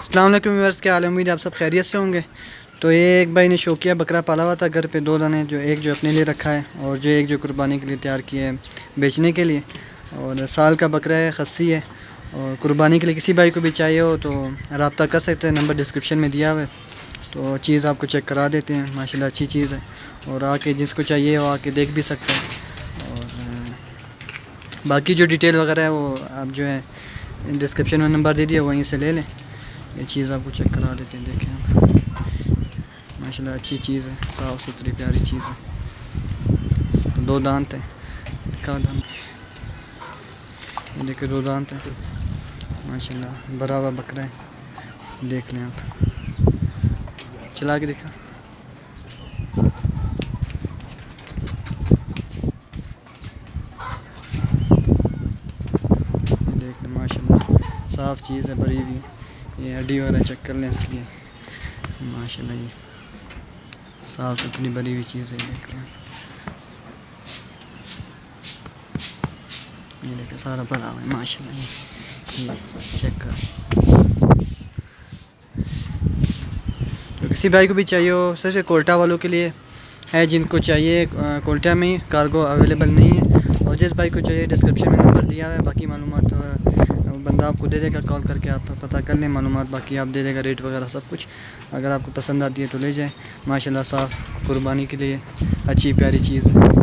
السلام علیکم ویورز، کیا حال ہے؟ امید آپ سب خیریت سے ہوں گے۔ تو یہ ایک بھائی نے شوقیہ بکرا پالا ہوا تھا گھر پہ، 2 دانے، جو اپنے لیے رکھا ہے اور ایک جو قربانی کے لیے تیار کیا ہے بیچنے کے لیے، اور سال کا بکرا ہے، خصی ہے، اور قربانی کے لیے کسی بھائی کو بھی چاہیے ہو تو رابطہ کر سکتے ہیں، نمبر ڈسکرپشن میں دیا ہوا ہے۔ تو چیز آپ کو چیک کرا دیتے ہیں، ماشاءاللہ اچھی چیز ہے، اور آ کے جس کو چاہیے وہ آ کے دیکھ بھی سکتے ہیں، اور باقی جو ڈیٹیل وغیرہ ہے وہ آپ جو ہے ڈسکرپشن میں نمبر دے دیا، وہیں سے لے لیں۔ یہ چیز آپ کو چیک کرا دیتے ہیں، دیکھیں آپ، ماشاءاللہ اچھی چیز ہے، صاف ستھری پیاری چیز ہے۔ تو 2 دانت ہیں، کہاں دانت؟ یہ دیکھیں 2 دانت ہیں، ماشاءاللہ بھرا ہوا بکرا ہے، دیکھ لیں آپ، چلا کے دیکھا، دیکھ لیں ماشاءاللہ صاف چیز ہے، بھری ہوئی۔ یہ ہڈی وغیرہ چیک کر لیں اس کی، ماشاءاللہ یہ صاف ستھری بھری ہوئی چیز ہے، دیکھ لیں یہ دیکھیں سارا بھرا ہوا ہے، ماشاءاللہ یہ چیک کر۔ تو کسی بھائی کو بھی چاہیے ہو، صرف کوئٹہ والوں کے لیے ہے، جن کو چاہیے کوئٹہ میں کارگو اویلیبل نہیں ہے، اور جس بھائی کو چاہیے ڈسکرپشن میں نمبر دیا ہوا ہے، باقی معلومات بندہ آپ کو دے دے گا، کال کر کے آپ پتہ کر لیں معلومات، باقی آپ دے دے گا ریٹ وغیرہ سب کچھ۔ اگر آپ کو پسند آتی ہے تو لے جائیں، ماشاءاللہ صاف قربانی کے لیے اچھی پیاری چیز ہے۔